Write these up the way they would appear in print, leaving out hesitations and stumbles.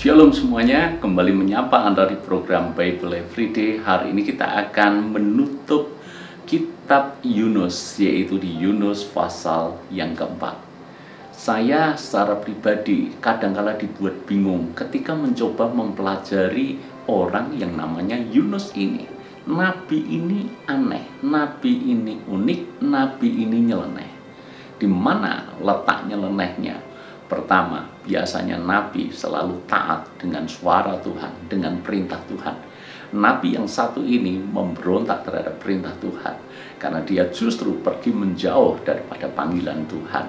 Shalom semuanya, kembali menyapa Anda di program Bible Everyday. Hari ini kita akan menutup kitab Yunus, yaitu di Yunus pasal yang keempat. Saya secara pribadi kadangkala dibuat bingung ketika mencoba mempelajari orang yang namanya Yunus ini. Nabi ini aneh, nabi ini unik, nabi ini nyeleneh. Di mana letak nyelenehnya? Pertama, biasanya nabi selalu taat dengan suara Tuhan, dengan perintah Tuhan. Nabi yang satu ini memberontak terhadap perintah Tuhan, karena dia justru pergi menjauh daripada panggilan Tuhan.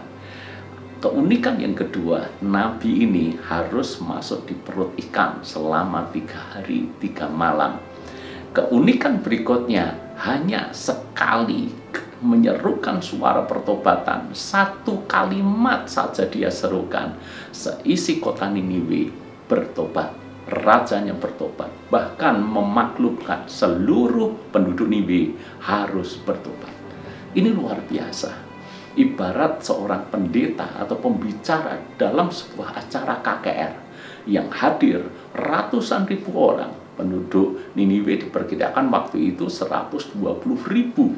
Keunikan yang kedua, nabi ini harus masuk di perut ikan selama 3 hari 3 malam. Keunikan berikutnya, hanya sekali menyerukan suara pertobatan, 1 kalimat saja dia serukan, seisi kota Niniwe bertobat, rajanya bertobat, bahkan memaklumkan seluruh penduduk Niniwe harus bertobat. Ini luar biasa. Ibarat seorang pendeta atau pembicara dalam sebuah acara KKR yang hadir ratusan ribu orang. Penduduk Niniwe diperkirakan waktu itu 120.000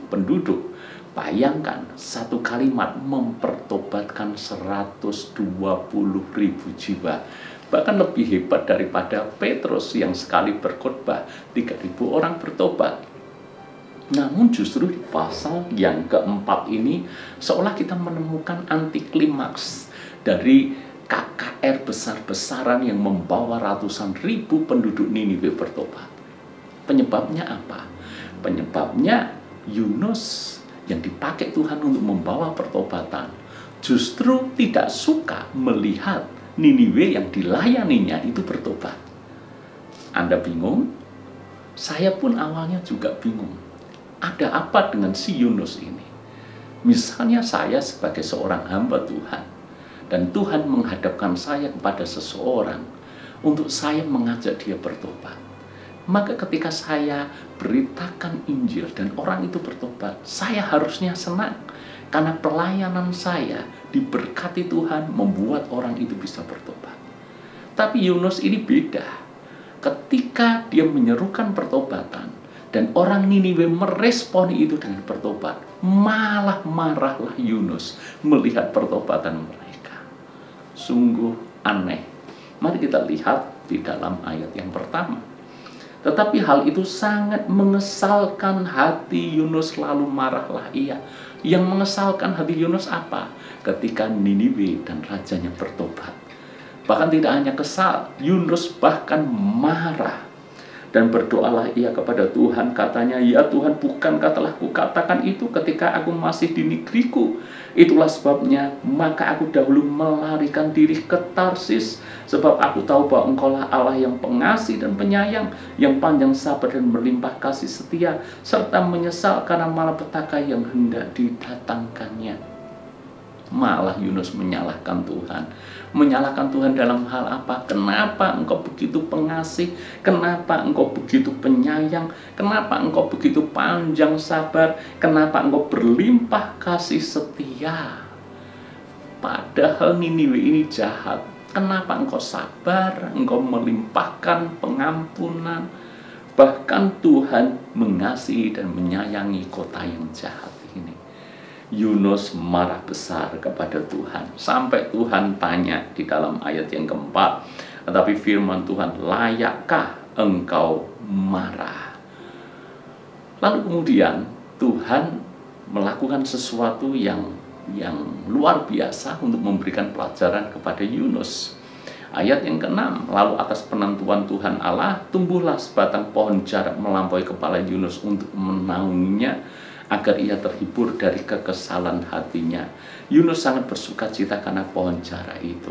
penduduk. Bayangkan, 1 kalimat mempertobatkan 120.000 jiwa. Bahkan lebih hebat daripada Petrus yang sekali berkhotbah 3.000 orang bertobat. Namun justru di pasal yang keempat ini seolah kita menemukan anti klimaks dari KKR besar-besaran yang membawa ratusan ribu penduduk Niniwe bertobat. Penyebabnya apa? Penyebabnya Yunus yang dipakai Tuhan untuk membawa pertobatan justru tidak suka melihat Niniwe yang dilayaninya itu bertobat. Anda bingung? Saya pun awalnya juga bingung. Ada apa dengan si Yunus ini? Misalnya saya sebagai seorang hamba Tuhan, dan Tuhan menghadapkan saya kepada seseorang untuk saya mengajak dia bertobat. Maka ketika saya beritakan Injil dan orang itu bertobat, saya harusnya senang. Karena pelayanan saya diberkati Tuhan membuat orang itu bisa bertobat. Tapi Yunus ini beda. Ketika dia menyerukan pertobatan, dan orang Niniwe meresponi itu dengan bertobat, malah marahlah Yunus melihat pertobatan mereka. Sungguh aneh. Mari kita lihat di dalam ayat yang pertama. Tetapi hal itu sangat mengesalkan hati Yunus, lalu marahlah ia. Yang mengesalkan hati Yunus apa? Ketika Niniwe dan rajanya bertobat. Bahkan tidak hanya kesal, Yunus bahkan marah. Dan berdoalah ia kepada Tuhan, katanya, ya Tuhan, bukankah telah kukatakan itu ketika aku masih di negeriku? Itulah sebabnya, maka aku dahulu melarikan diri ke Tarsis, sebab aku tahu bahwa Engkaulah Allah yang pengasih dan penyayang, yang panjang sabar dan berlimpah kasih setia, serta menyesal karena malapetaka yang hendak didatangkannya. Malah Yunus menyalahkan Tuhan. Menyalahkan Tuhan dalam hal apa? Kenapa engkau begitu pengasih? Kenapa engkau begitu penyayang? Kenapa engkau begitu panjang sabar? Kenapa engkau berlimpah kasih setia? Padahal Niniwe ini jahat. Kenapa engkau sabar? Engkau melimpahkan pengampunan. Bahkan Tuhan mengasihi dan menyayangi kota yang jahat ini. Yunus marah besar kepada Tuhan. Sampai Tuhan tanya di dalam ayat yang keempat. Tetapi firman Tuhan, layakkah engkau marah? Lalu kemudian Tuhan melakukan sesuatu yang luar biasa untuk memberikan pelajaran kepada Yunus. Ayat yang ke-6, lalu atas penentuan Tuhan Allah, tumbuhlah sebatang pohon jarak melampaui kepala Yunus untuk menaunginya, agar ia terhibur dari kekesalan hatinya. Yunus sangat bersuka cita karena pohon jarak itu.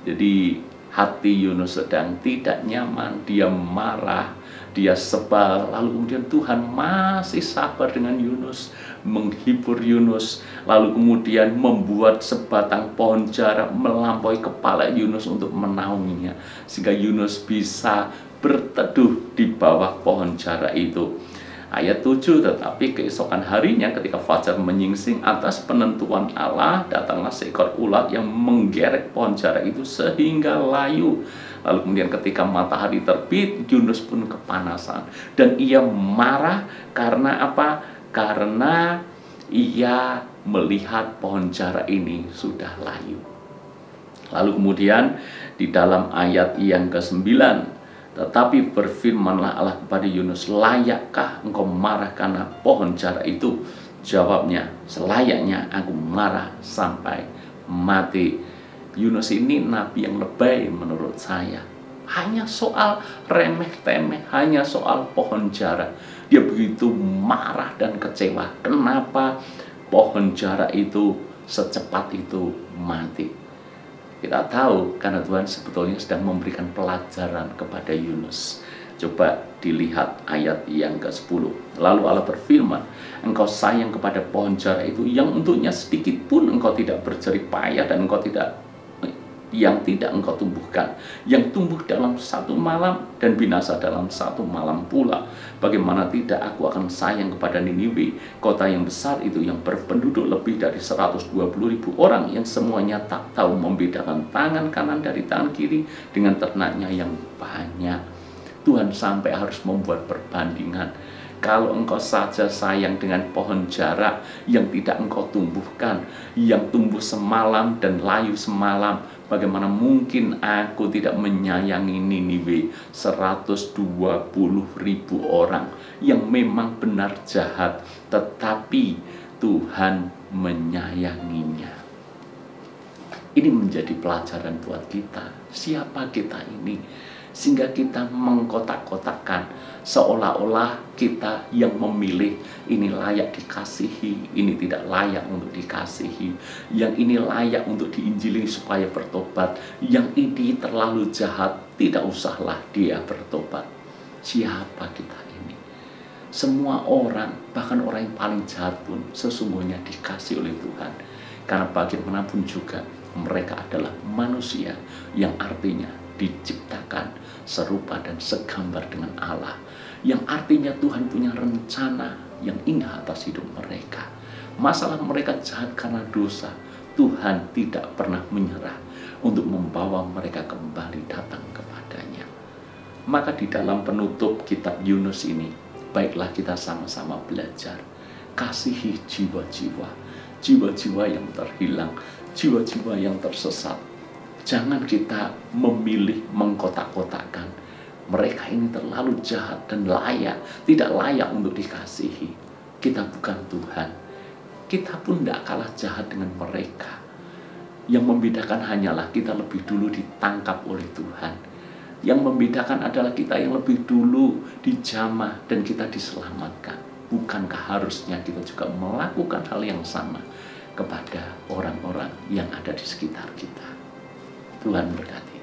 Jadi hati Yunus sedang tidak nyaman, dia marah, dia sebal. Lalu kemudian Tuhan masih sabar dengan Yunus, menghibur Yunus. Lalu kemudian membuat sebatang pohon jarak melampaui kepala Yunus untuk menaunginya, sehingga Yunus bisa berteduh di bawah pohon jarak itu. Ayat 7, tetapi keesokan harinya ketika fajar menyingsing, atas penentuan Allah datanglah seekor ulat yang menggerek pohon jarak itu sehingga layu. Lalu kemudian ketika matahari terbit, Yunus pun kepanasan. Dan ia marah karena apa? Karena ia melihat pohon jara ini sudah layu. Lalu kemudian di dalam ayat yang ke-9, tetapi berfirmanlah Allah kepada Yunus, layakkah engkau marah karena pohon jara itu? Jawabnya, selayaknya aku marah sampai mati. Yunus ini nabi yang lebay menurut saya. Hanya soal remeh-temeh, hanya soal pohon jara. Dia begitu marah dan kecewa. Kenapa pohon jara itu secepat itu mati? Kita tahu karena Tuhan sebetulnya sedang memberikan pelajaran kepada Yunus. Coba dilihat ayat yang ke-10. Lalu Allah berfirman, engkau sayang kepada pohon jara itu yang untuknya sedikit pun engkau tidak berjerih payah dan yang tidak engkau tumbuhkan, yang tumbuh dalam satu malam dan binasa dalam satu malam pula. Bagaimana tidak aku akan sayang kepada Niniwe, kota yang besar itu yang berpenduduk lebih dari 120.000 orang, yang semuanya tak tahu membedakan tangan kanan dari tangan kiri dengan ternaknya yang banyak. Tuhan sampai harus membuat perbandingan. Kalau engkau saja sayang dengan pohon jara yang tidak engkau tumbuhkan, yang tumbuh semalam dan layu semalam, bagaimana mungkin aku tidak menyayangi Niniwe, 120.000 orang yang memang benar jahat, tetapi Tuhan menyayanginya. Ini menjadi pelajaran buat kita. Siapa kita ini? Sehingga kita mengkotak-kotakkan seolah-olah kita yang memilih, ini layak dikasihi, ini tidak layak untuk dikasihi, yang ini layak untuk diinjili supaya bertobat, yang ini terlalu jahat, tidak usahlah dia bertobat. Siapa kita ini? Semua orang, bahkan orang yang paling jahat pun sesungguhnya dikasih oleh Tuhan. Karena bagaimanapun juga mereka adalah manusia, yang artinya diciptakan serupa dan segambar dengan Allah, yang artinya Tuhan punya rencana yang indah atas hidup mereka. Masalah mereka jahat karena dosa, Tuhan tidak pernah menyerah untuk membawa mereka kembali datang kepadanya. Maka di dalam penutup kitab Yunus ini, baiklah kita sama-sama belajar, kasihi jiwa-jiwa, jiwa-jiwa yang terhilang, jiwa-jiwa yang tersesat. Jangan kita memilih mengkotak-kotakkan. Mereka ini terlalu jahat dan tidak layak untuk dikasihi. Kita bukan Tuhan. Kita pun tidak kalah jahat dengan mereka. Yang membedakan hanyalah kita lebih dulu ditangkap oleh Tuhan. Yang membedakan adalah kita yang lebih dulu dijamah dan kita diselamatkan. Bukankah harusnya kita juga melakukan hal yang sama kepada orang-orang yang ada di sekitar kita? Tuhan berkati.